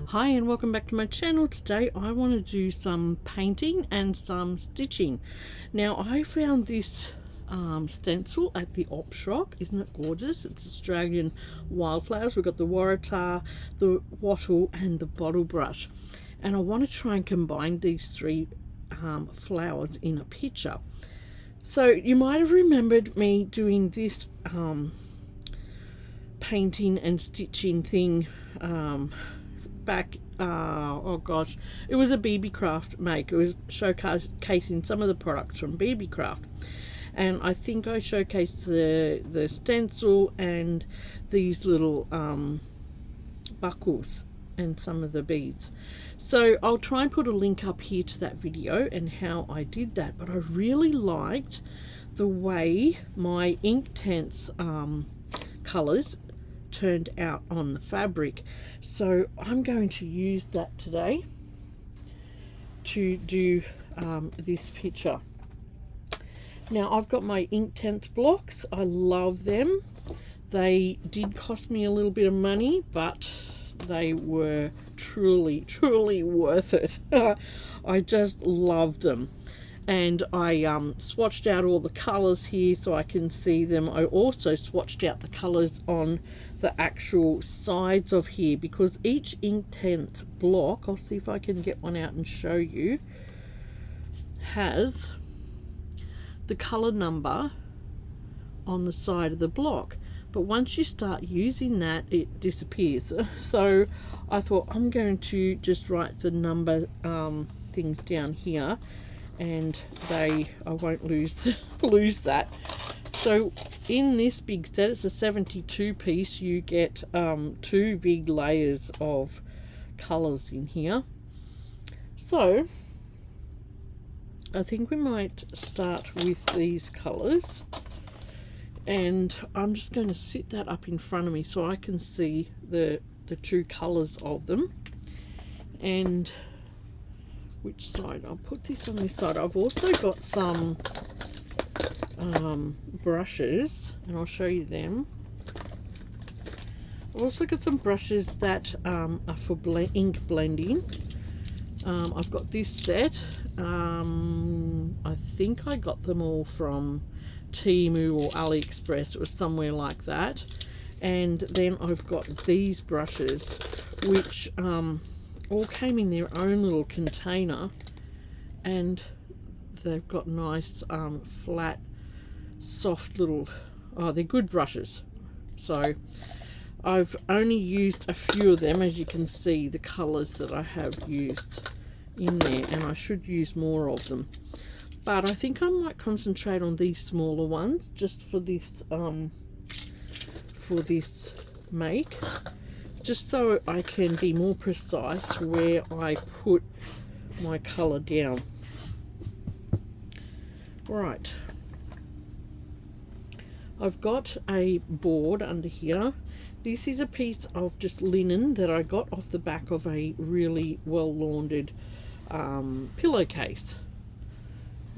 Hi and welcome back to my channel. Today I want to do some painting and some stitching. Now I found this stencil at the Opshop. Isn't it gorgeous? It's Australian wildflowers. We've got the Waratah, the wattle and the bottle brush, and I want to try and combine these three flowers in a picture. So you might have remembered me doing this painting and stitching thing back oh gosh, it was a BB Craft make. It was showcasing some of the products from BB Craft, and I think I showcased the stencil and these little buckles and some of the beads. So I'll try and put a link up here to that video and how I did that. But I really liked the way my Inktense colors turned out on the fabric, so I'm going to use that today to do this picture. Now I've got my Inktense blocks. I love them. They did cost me a little bit of money, but they were truly worth it. I just love them. And I swatched out all the colors here so I can see them. I also swatched out the colors on the actual sides of here, because each Inktense block, I'll see if I can get one out and show you, has the color number on the side of the block. But once you start using that, it disappears. So I thought I'm going to just write the number things down here, and I won't lose that. So in this big set, it's a 72 piece, you get 2 big layers of colors in here. So I think we might start with these colors, and I'm just going to sit that up in front of me so I can see the true colors of them. And which side? I'll put this on this side. I've also got some brushes, and I'll show you them. I've also got some brushes that are for ink blending. I've got this set. I think I got them all from Temu or AliExpress. It was somewhere like that. And then I've got these brushes, which all came in their own little container, and they've got nice flat, soft little, they're good brushes. So I've only used a few of them, as you can see the colors that I have used in there, and I should use more of them. But I think I might concentrate on these smaller ones just for this make, just so I can be more precise where I put my color down. Right, I've got a board under here. This is a piece of just linen that I got off the back of a really well laundered pillowcase.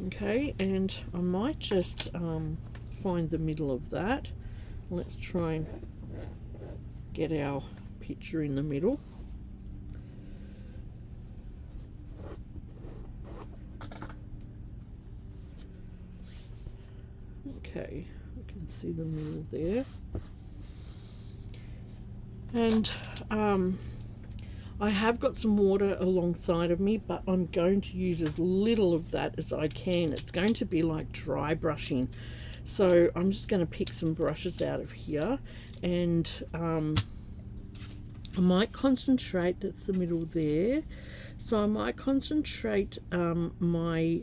Okay, and I might just find the middle of that. Let's try and get our picture in the middle. Okay, I can see the middle there. And I have got some water alongside of me, but I'm going to use as little of that as I can. It's going to be like dry brushing. So I'm just going to pick some brushes out of here, and I might concentrate, that's the middle there, so I might concentrate my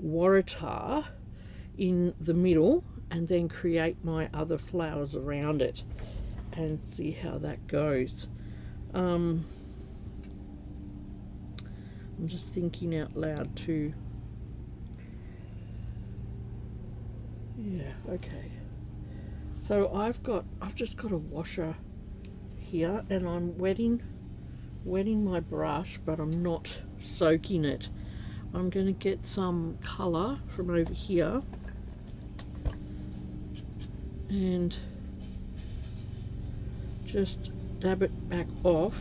Waratah in the middle and then create my other flowers around it and see how that goes. I'm just thinking out loud too. Yeah, okay. So I've just got a washer here, and I'm wetting my brush, but I'm not soaking it. I'm going to get some color from over here and just dab it back off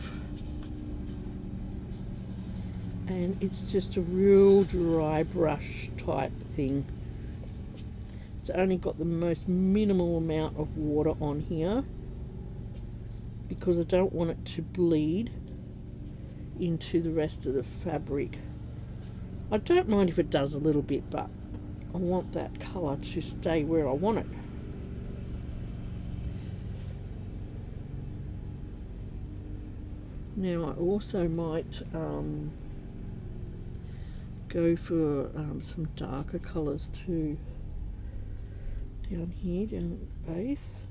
and it's just a real dry brush type thing. It's only got the most minimal amount of water on here because I don't want it to bleed into the rest of the fabric. I don't mind if it does a little bit, but I want that colour to stay where I want it. Now I also might go for some darker colours too, down here, down at the base.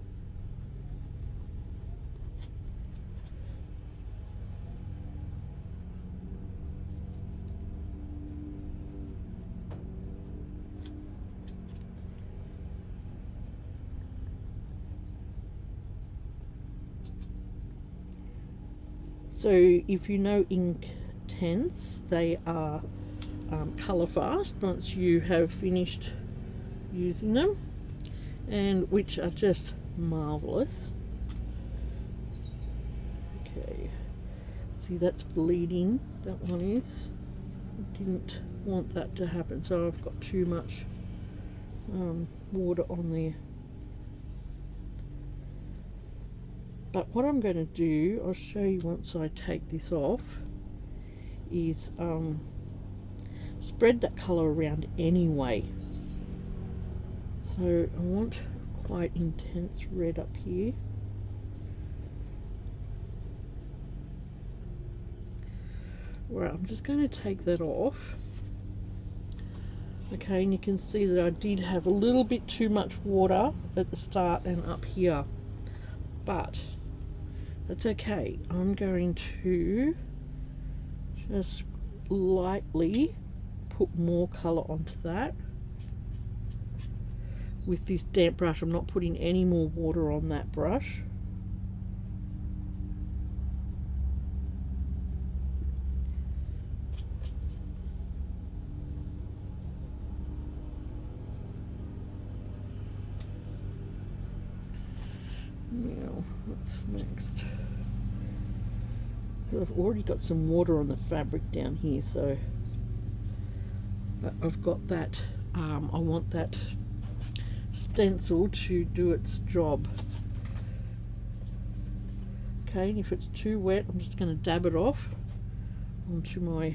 So if you know Inktense, they are colour fast once you have finished using them, and which are just marvellous. Okay, see that's bleeding, that one is. I didn't want that to happen, so I've got too much water on there. But what I'm going to do, I'll show you once I take this off, is spread that colour around anyway. So I want quite intense red up here. Right, I'm just going to take that off. Okay, and you can see that I did have a little bit too much water at the start and up here, but that's okay. I'm going to just lightly put more colour onto that with this damp brush. I'm not putting any more water on that brush. Now, what's next? I've already got some water on the fabric down here, so I've got that. I want that stencil to do its job. Okay, and if it's too wet, I'm just going to dab it off onto my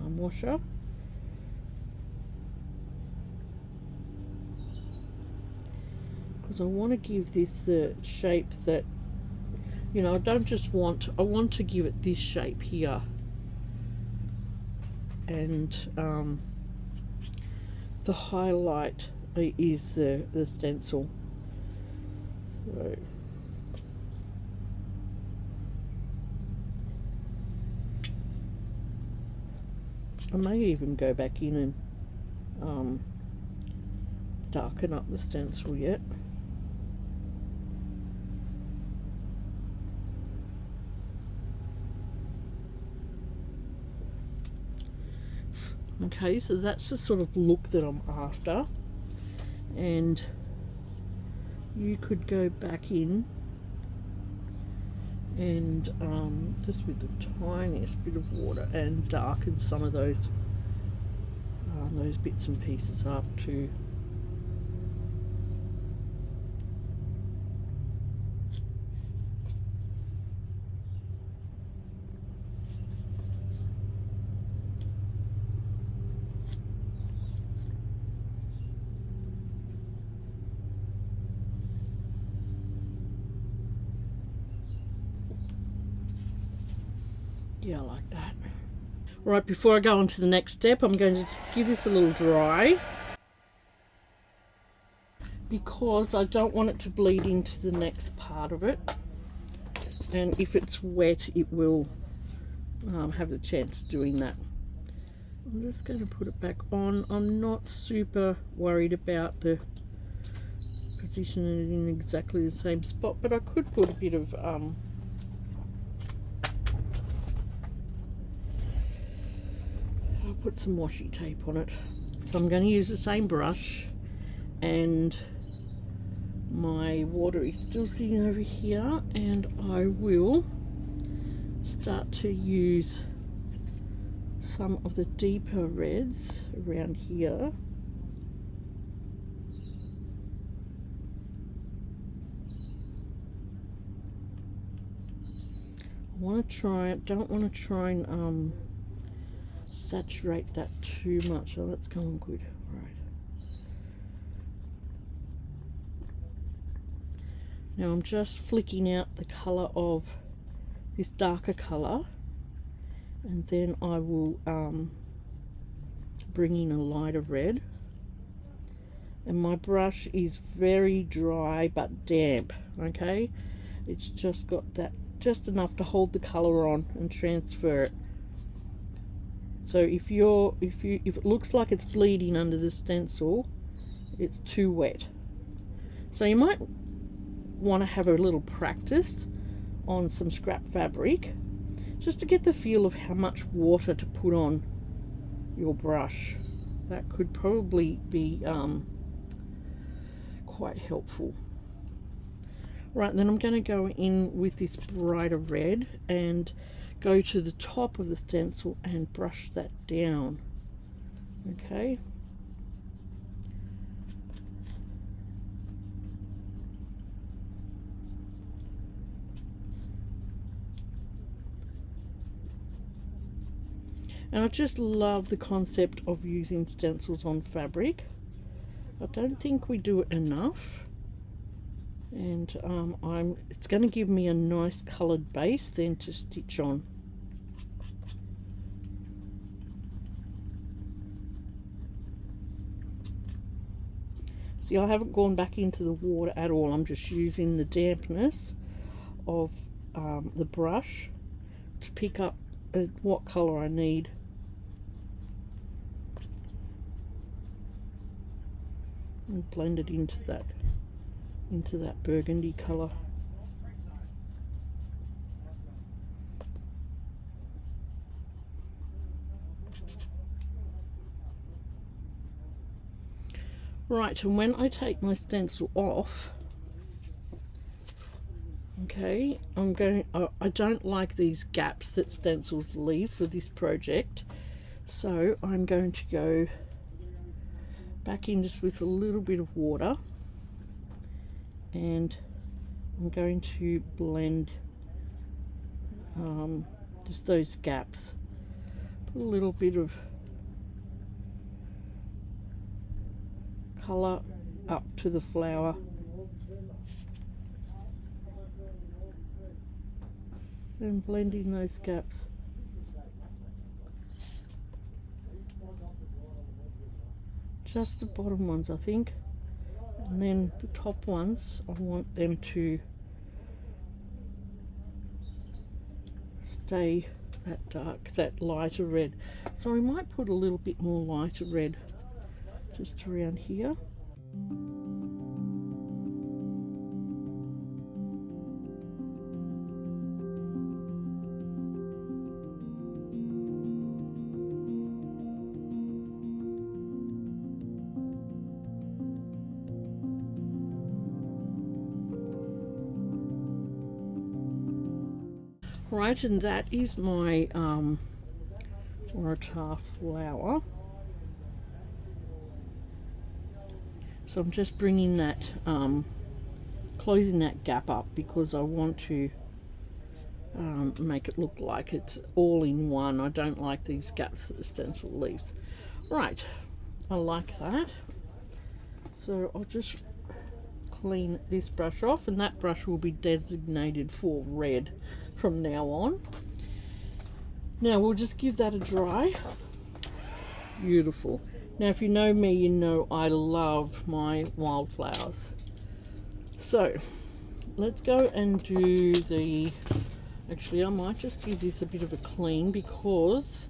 washer. Because I want to give this the shape that, you know, I don't just want, I want to give it this shape here. And the highlight is the stencil. So I may even go back in and darken up the stencil yet. Okay, so that's the sort of look that I'm after, and you could go back in and just with the tiniest bit of water and darken some of those bits and pieces up too. Yeah, I like that. Right, before I go on to the next step, I'm going to just give this a little dry, because I don't want it to bleed into the next part of it, and if it's wet it will have the chance of doing that. I'm just going to put it back on. I'm not super worried about the positioning it in exactly the same spot, but I could put a bit of I'll put some washi tape on it. So I'm going to use the same brush, and my water is still sitting over here, and I will start to use some of the deeper reds around here. Don't want to try and saturate that too much. Oh, that's going good. Right. Now I'm just flicking out the colour of this darker colour, and then I will bring in a lighter red. And my brush is very dry but damp, okay? It's just got that, just enough to hold the colour on and transfer it. So if it looks like it's bleeding under the stencil, it's too wet. So you might want to have a little practice on some scrap fabric just to get the feel of how much water to put on your brush. That could probably be quite helpful. Right, then I'm going to go in with this brighter red and go to the top of the stencil and brush that down. Okay. And I just love the concept of using stencils on fabric. I don't think we do it enough. And it's going to give me a nice coloured base then to stitch on. See, I haven't gone back into the water at all. I'm just using the dampness of the brush to pick up what colour I need. And blend it into that burgundy colour. Right, and when I take my stencil off, okay, I don't like these gaps that stencils leave for this project, so I'm going to go back in just with a little bit of water, and I'm going to blend just those gaps. Put a little bit of colour up to the flower, and blend in those gaps. Just the bottom ones, I think, and then the top ones I want them to stay that dark, that lighter red. So I might put a little bit more lighter red just around here. Right, and that is my Valita flower. So I'm just bringing that, closing that gap up because I want to make it look like it's all in one. I don't like these gaps that the stencil leaves. Right, I like that. So I'll just clean this brush off, and that brush will be designated for red from now on. Now we'll just give that a dry. Beautiful. Now if you know me, you know I love my wildflowers. So let's go and do the, actually I might just give this a bit of a clean because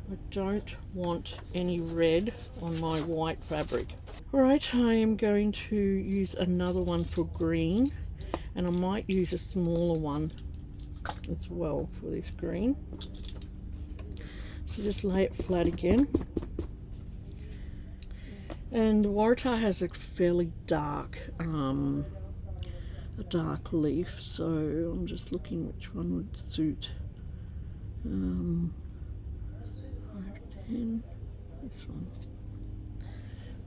I don't want any red on my white fabric. Alright, I am going to use another one for green, and I might use a smaller one as well for this green. So just lay it flat again. And the Valita has a fairly dark leaf, so I'm just looking which one would suit. and this one.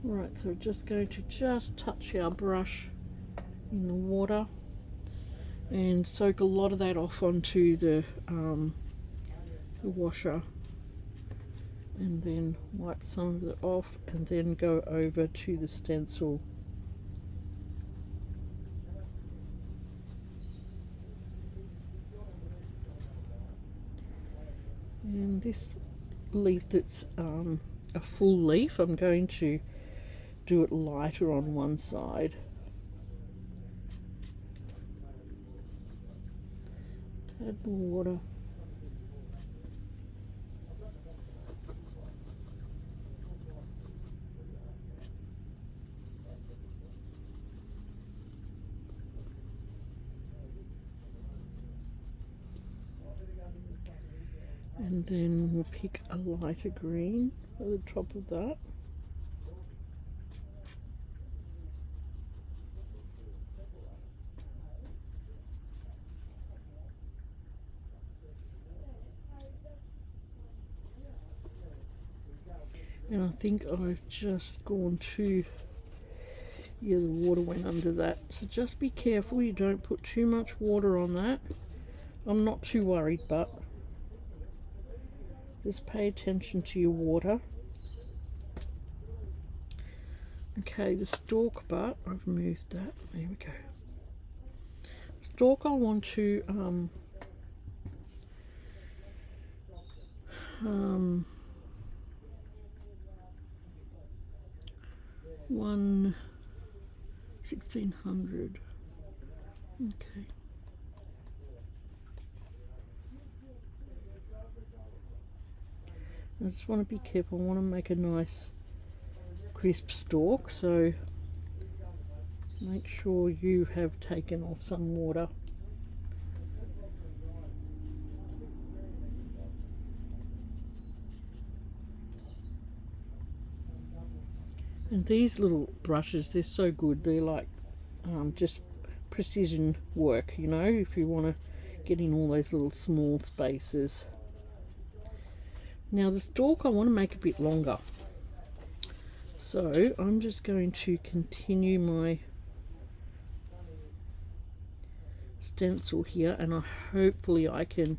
Right, so we're just going to touch our brush in the water and soak a lot of that off onto the washer, and then wipe some of it off and then go over to the stencil. And this leaf that's a full leaf, I'm going to do it lighter on one side. Add more water. And then we'll pick a lighter green at the top of that. And I think I've just gone too, yeah, the water went under that. So just be careful you don't put too much water on that. I'm not too worried, but just pay attention to your water. Okay, the stalk part, I've moved that. There we go. Stalk I want to 1600. Okay. I just want to be careful. I want to make a nice crisp stalk, so make sure you have taken off some water. And these little brushes, they're so good. They're like just precision work, you know, if you want to get in all those little small spaces. Now the stalk I want to make a bit longer, so I'm just going to continue my stencil here, and hopefully I can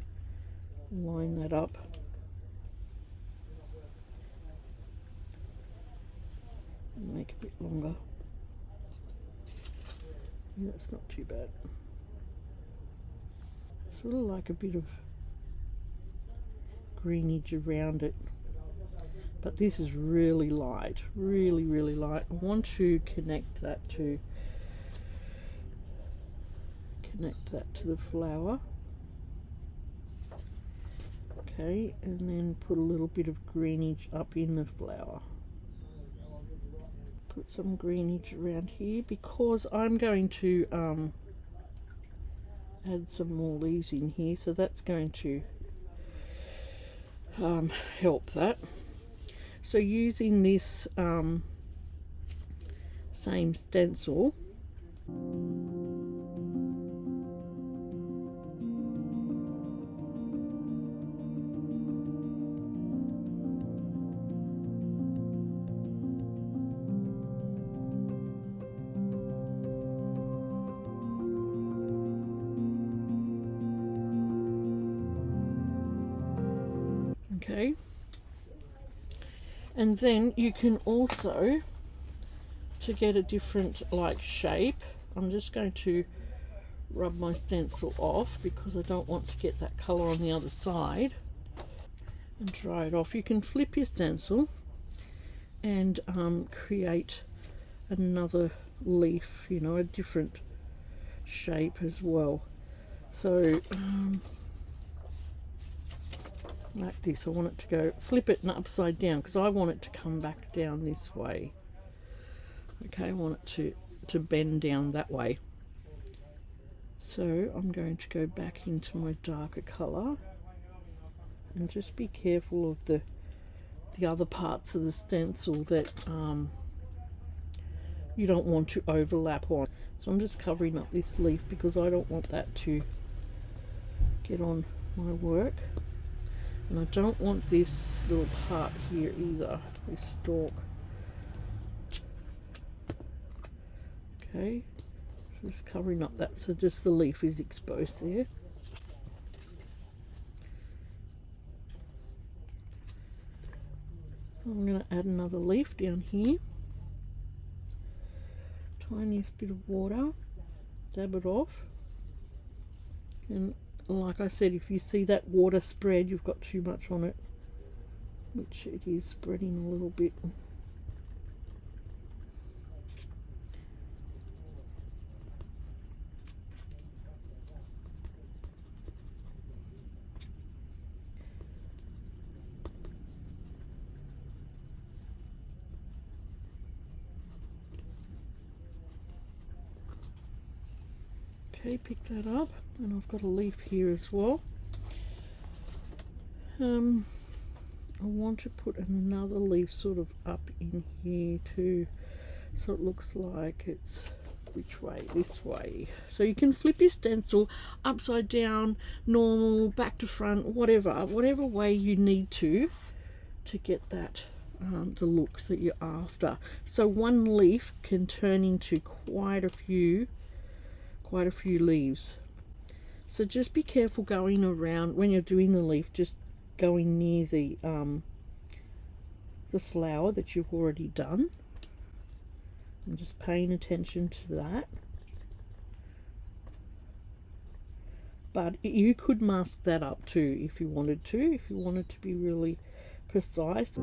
line that up. Make a bit longer. Yeah, that's not too bad. Sort of like a bit of greenage around it, but this is really light, really light. I want to connect that to the flower. Okay, and then put a little bit of greenage up in the flower. Put some greenage around here because I'm going to add some more leaves in here, so that's going to help that. So using this same stencil, okay, and then you can also, to get a different like shape, I'm just going to rub my stencil off because I don't want to get that colour on the other side, and dry it off. You can flip your stencil and create another leaf, you know, a different shape as well. So like this, I want it to go, flip it and upside down because I want it to come back down this way. Okay, I want it to bend down that way. So I'm going to go back into my darker colour and just be careful of the other parts of the stencil that you don't want to overlap on. So I'm just covering up this leaf because I don't want that to get on my work. And I don't want this little part here either, this stalk. Okay, so just covering up that so just the leaf is exposed there. I'm going to add another leaf down here. Tiniest bit of water, dab it off. And like I said, if you see that water spread, you've got too much on it, which it is spreading a little bit. Okay, pick that up, and I've got a leaf here as well. I want to put another leaf sort of up in here too, so it looks like it's which way? This way. So you can flip your stencil upside down, normal, back to front, whatever way you need to get that the look that you're after. So one leaf can turn into quite a few leaves. So just be careful going around when you're doing the leaf, just going near the flower that you've already done, and just paying attention to that. But you could mask that up too if you wanted to, be really precise.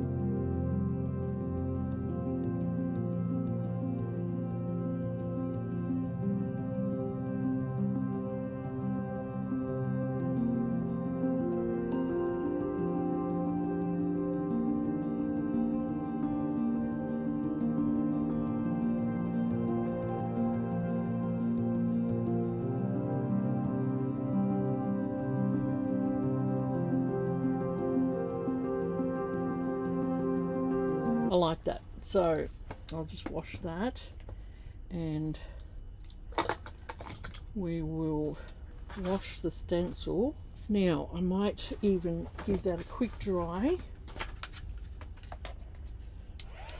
I like that, so I'll just wash that, and we will wash the stencil. Now I might even give that a quick dry,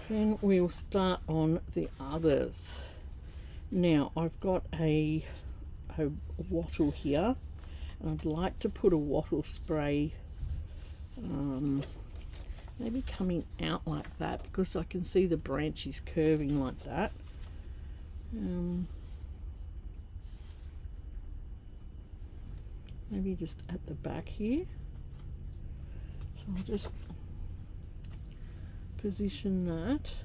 then we'll start on the others. Now I've got a wattle here, and I'd like to put a wattle spray maybe coming out like that, because I can see the branches curving like that. Maybe just at the back here. So I'll just position that.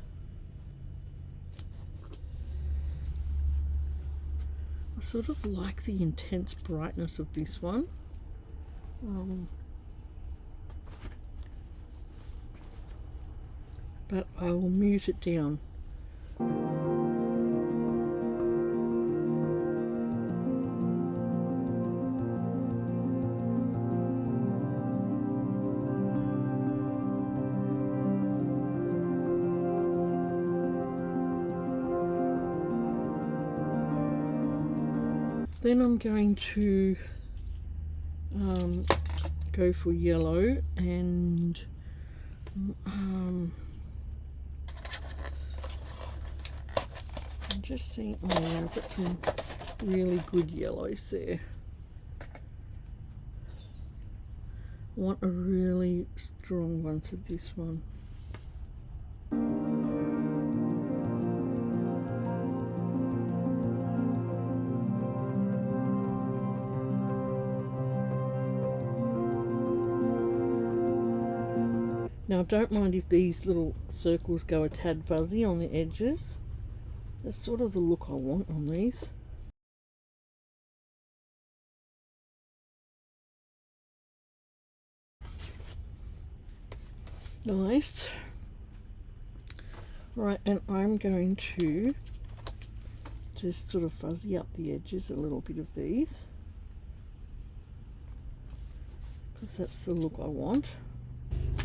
I sort of like the intense brightness of this one. But I will mute it down. Then I'm going to go for yellow, and I'm just seeing, oh yeah, I've got some really good yellows there. I want a really strong one, so this one. Now, don't mind if these little circles go a tad fuzzy on the edges. That's sort of the look I want on these. Nice. Right, and I'm going to just sort of fuzzy up the edges a little bit of these, because that's the look I want.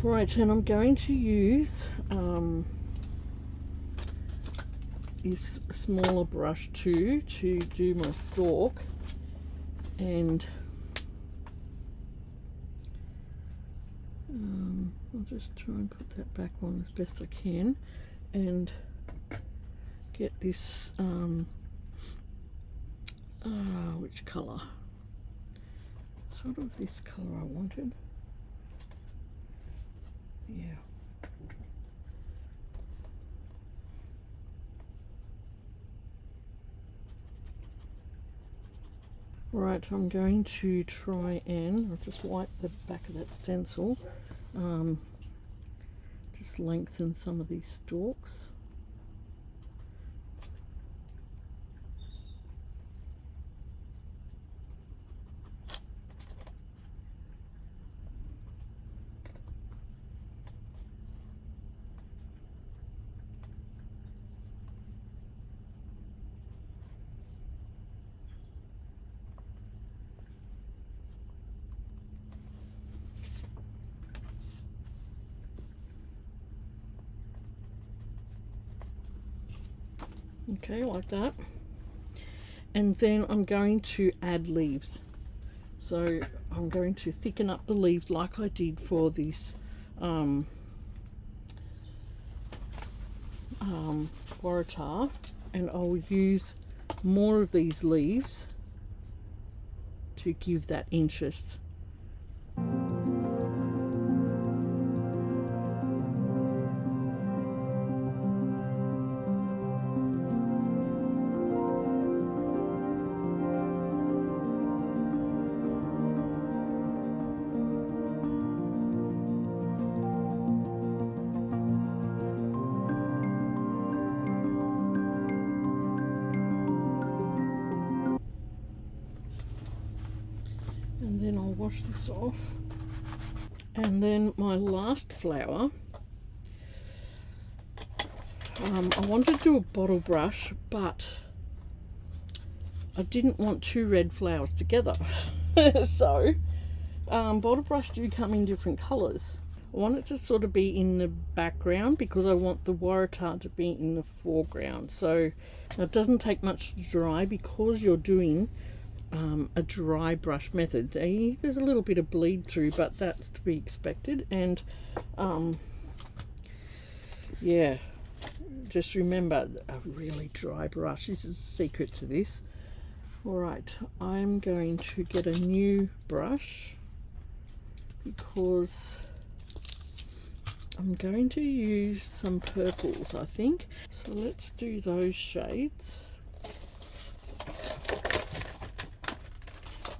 Right, and I'm going to use this smaller brush too to do my stalk, and I'll just try and put that back on as best I can and get this, which colour? Sort of this colour I wanted. Yeah. Right, I'm going to try and, I'll just wipe the back of that stencil, just lengthen some of these stalks. Okay, like that. And then I'm going to add leaves. So I'm going to thicken up the leaves like I did for this Waratah, and I'll use more of these leaves to give that interest. And then I'll wash this off. And then my last flower, I wanted to do a bottle brush, but I didn't want two red flowers together. So bottle brush do come in different colours. I want it to sort of be in the background because I want the Waratah to be in the foreground. So it doesn't take much to dry because you're doing a dry brush method. There's a little bit of bleed through, but that's to be expected. And yeah, just remember, a really dry brush. This is the secret to this. Alright, I'm going to get a new brush because I'm going to use some purples, I think. So let's do those shades.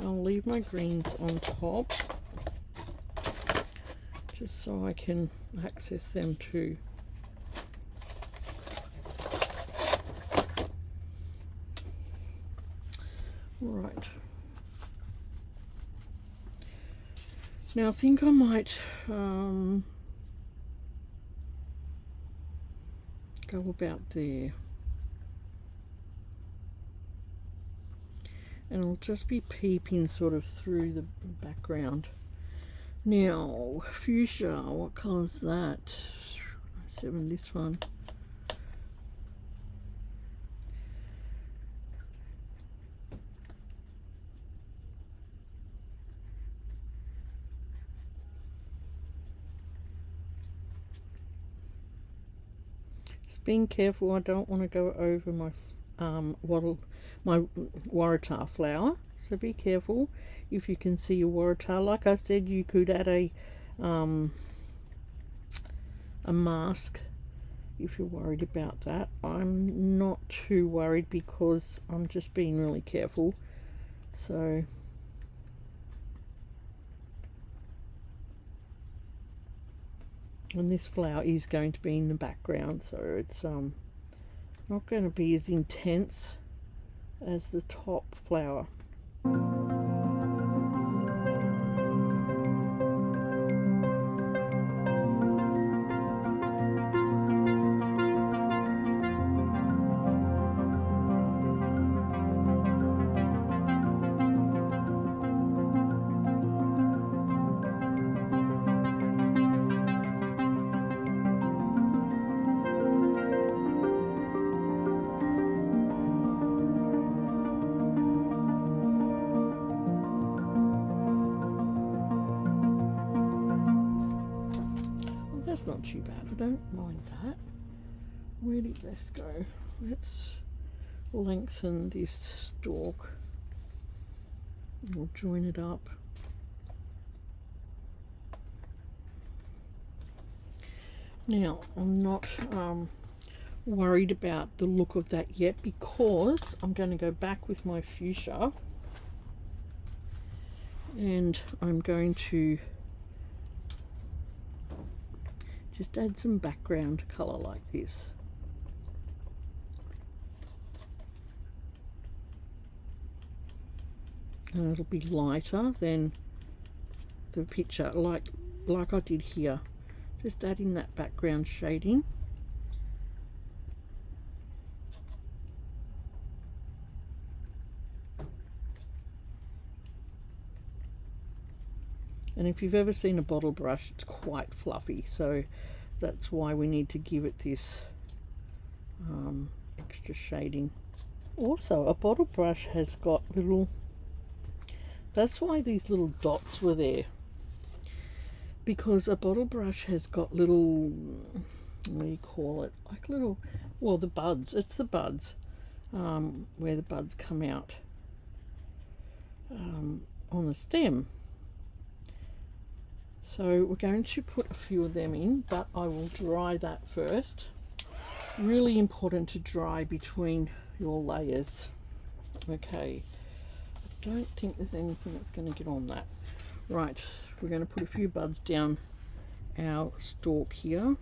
I'll leave my greens on top just so I can access them too. Right. Now I think I might go about there. And I'll just be peeping sort of through the background. Now, fuchsia, what colour is that? 7, this one. Just being careful, I don't want to go over my my Waratah flower, so be careful if you can see your Waratah. Like I said, you could add a mask if you're worried about that. I'm not too worried because I'm just being really careful. So and this flower is going to be in the background, so it's not going to be as intense as the top flower. That's not too bad. I don't mind that. Where did this go? Let's lengthen this stalk. We'll join it up. Now, I'm not worried about the look of that yet, because I'm going to go back with my fuchsia and I'm going to just add some background colour like this. And it'll be lighter than the picture, like I did here. Just adding that background shading. And if you've ever seen a bottle brush, it's quite fluffy, so that's why we need to give it this extra shading. Also, a bottle brush has got little, that's why these little dots were there, because a bottle brush has got little, what do you call it, like little, well, the buds, it's the buds, where the buds come out on the stem. So we're going to put a few of them in, but I will dry that first. Really important to dry between your layers. Okay, I don't think there's anything that's going to get on that. Right, we're going to put a few buds down our stalk here.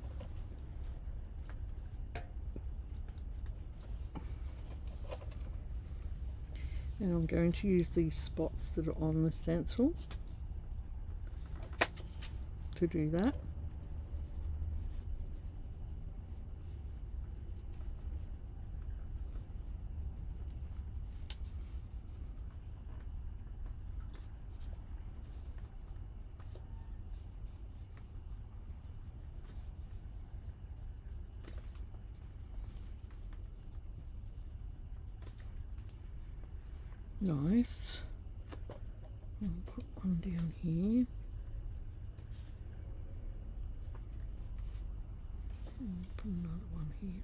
And I'm going to use these spots that are on the stencil to do that. Nice. I'll put one down here. Put another one here.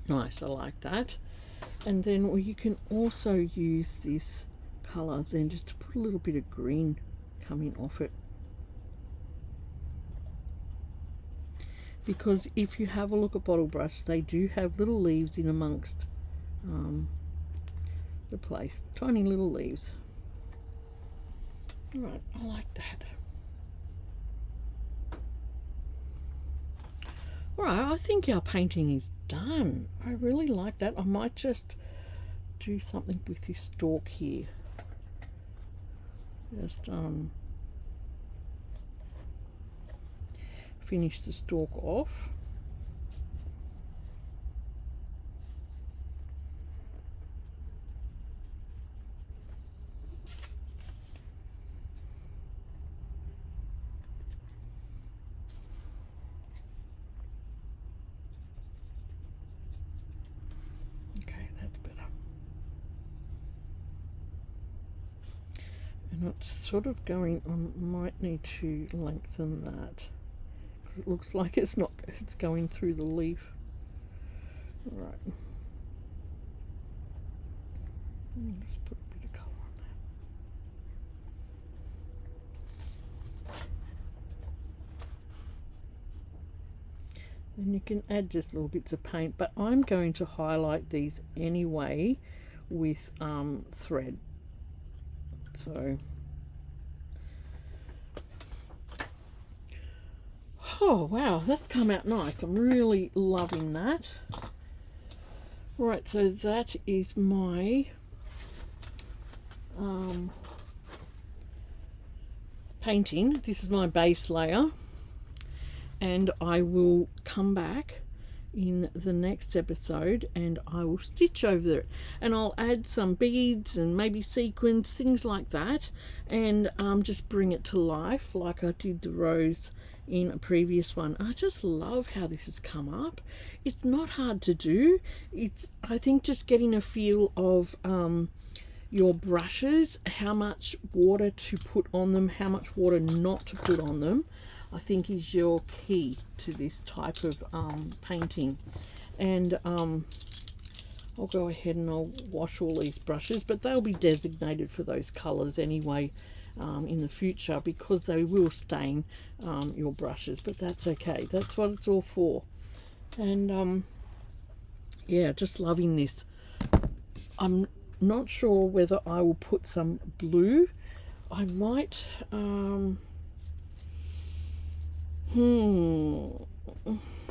Nice, I like that. And then you can also use this colour then just to put a little bit of green coming off it. Because if you have a look at bottle brush, they do have little leaves in amongst the place. Tiny little leaves. Alright, I like that. Alright, I think our painting is done. I really like that. I might just do something with this stalk here. Just finish the stalk off. Okay, that's better. And it's sort of going on, might need to lengthen that. It looks like it's not, it's going through the leaf. Right. Just put a bit of colour on that. And you can add just little bits of paint, but I'm going to highlight these anyway with thread. So oh wow, that's come out nice. I'm really loving that. Right, so that is my painting. This is my base layer, and I will come back in the next episode and I will stitch over it, and I'll add some beads and maybe sequins, things like that, and just bring it to life like I did the rose in a previous one. I just love how this has come up. It's not hard to do. It's, I think, just getting a feel of your brushes, how much water to put on them, how much water not to put on them, I think is your key to this type of painting. And I'll go ahead and I'll wash all these brushes, but they'll be designated for those colors anyway in the future, because they will stain your brushes, but that's okay. That's what it's all for. And yeah, just loving this. I'm not sure whether I will put some blue. I might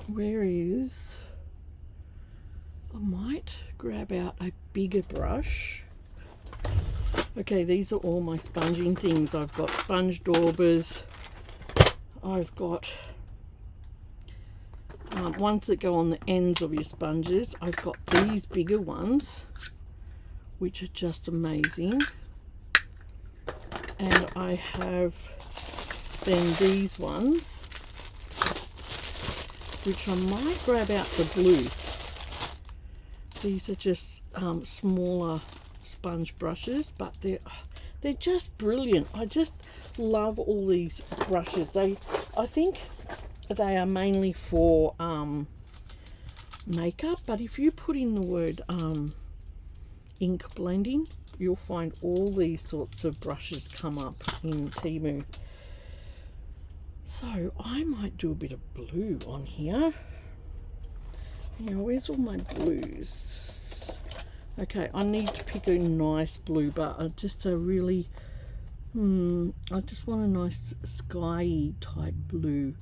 where is, I might grab out a bigger brush. Okay, these are all my sponging things. I've got sponge daubers, I've got ones that go on the ends of your sponges. I've got these bigger ones, which are just amazing. And I have then these ones, which I might grab out the blue. These are just smaller sponge brushes, but they're just brilliant. I just love all these brushes. I think they are mainly for makeup, but if you put in the word ink blending, you'll find all these sorts of brushes come up in Temu. So I might do a bit of blue on here. Now, where's all my blues? Okay, I need to pick a nice blue, but just a really I just want a nice skyy type blue.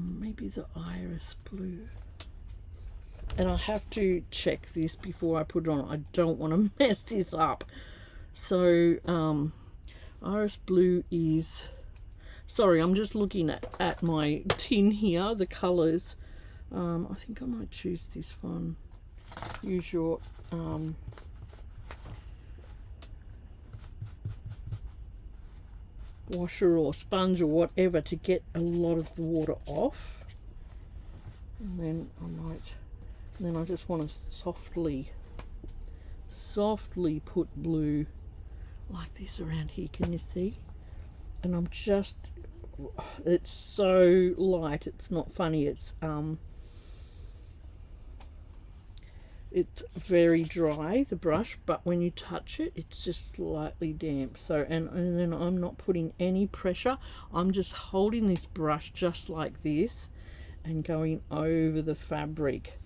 Maybe the iris blue. And I have to check this before I put it on. I don't want to mess this up. So iris blue is, sorry, I'm just looking at my tin here, the colors. I think I might choose this one. Use your washer or sponge or whatever to get a lot of the water off. And then I just want to softly put blue like this around here. Can you see? And I'm just, it's so light, it's not funny. It's very dry, the brush, but when you touch it, it's just slightly damp. So, and then I'm not putting any pressure. I'm just holding this brush just like this and going over the fabric,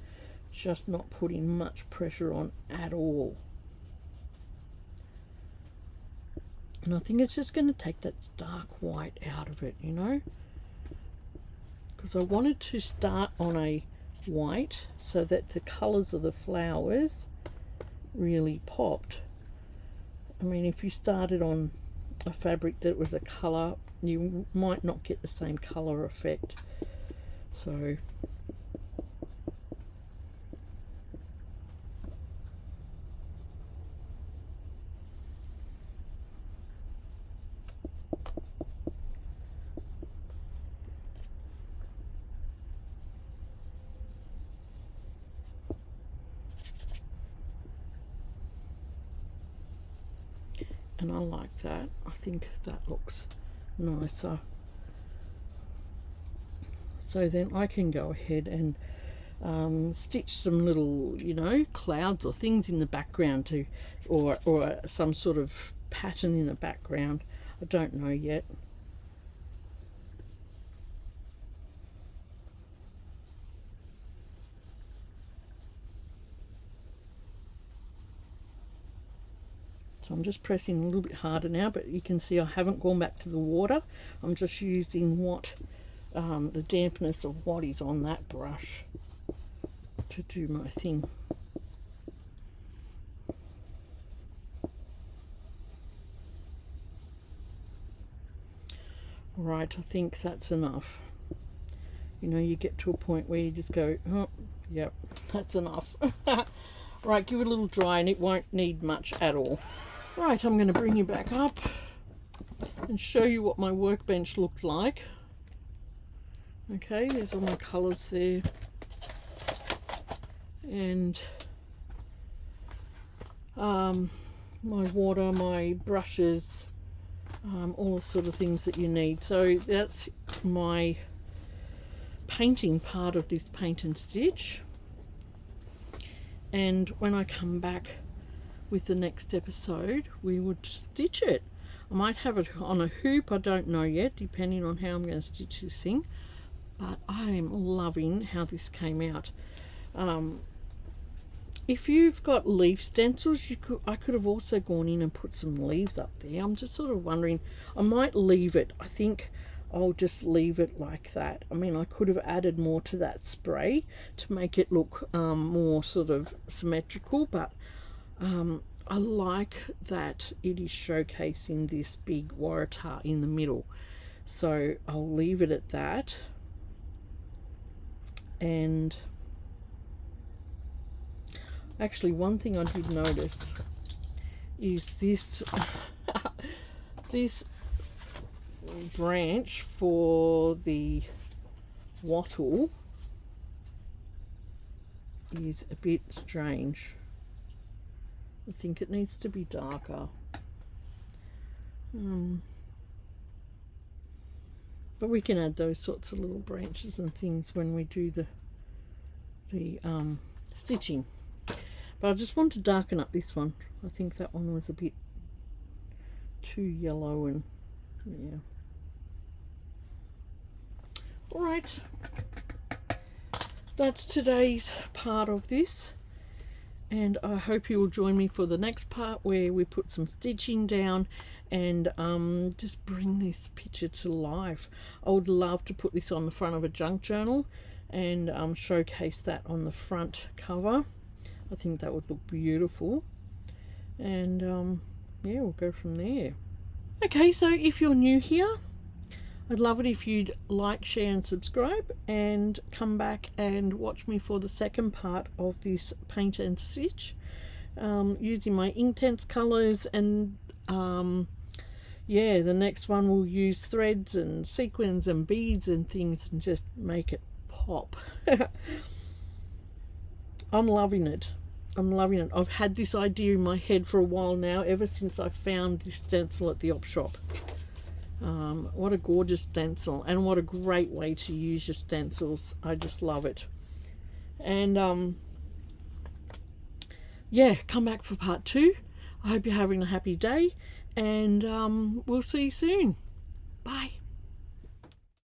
just not putting much pressure on at all. And I think it's just going to take that dark white out of it, you know, because I wanted to start on a white so that the colors of the flowers really popped. I mean, if you started on a fabric that was a color, you might not get the same color effect. So and I like that. I think that looks nicer. So then I can go ahead and stitch some little, you know, clouds or things in the background to, or some sort of pattern in the background. I don't know yet. So I'm just pressing a little bit harder now, but you can see I haven't gone back to the water. I'm just using what the dampness of what is on that brush to do my thing. Right, I think that's enough. You know, you get to a point where you just go, oh, yep, that's enough. Right, give it a little dry and it won't need much at all. Right, I'm going to bring you back up and show you what my workbench looked like. Okay, there's all my colours there. And my water, my brushes, all the sort of things that you need. So that's my painting part of this paint and stitch. And when I come back with the next episode, we would stitch it. I might have it on a hoop, I don't know yet, depending on how I'm going to stitch this thing. But I am loving how this came out. If you've got leaf stencils, I could have also gone in and put some leaves up there. I'm just sort of wondering, I might leave it. I think I'll just leave it like that. I mean, I could have added more to that spray to make it look more sort of symmetrical, but I like that it is showcasing this big waratah in the middle. So I'll leave it at that. And actually, one thing I did notice is this this branch for the wattle is a bit strange. I think it needs to be darker. But we can add those sorts of little branches and things when we do the stitching. But I just want to darken up this one. I think that one was a bit too yellow, and yeah. Alright, that's today's part of this, and I hope you will join me for the next part where we put some stitching down and just bring this picture to life. I would love to put this on the front of a junk journal and showcase that on the front cover. I think that would look beautiful, and yeah, we'll go from there. Okay, so if you're new here, I'd love it if you'd like, share and subscribe, and come back and watch me for the second part of this paint and stitch, using my Inktense colours. And yeah, the next one will use threads and sequins and beads and things and just make it pop. I'm loving it. I'm loving it. I've had this idea in my head for a while now, ever since I found this stencil at the Opshop. What a gorgeous stencil, and what a great way to use your stencils. I just love it. And yeah, come back for part 2. I hope you're having a happy day, and we'll see you soon. Bye.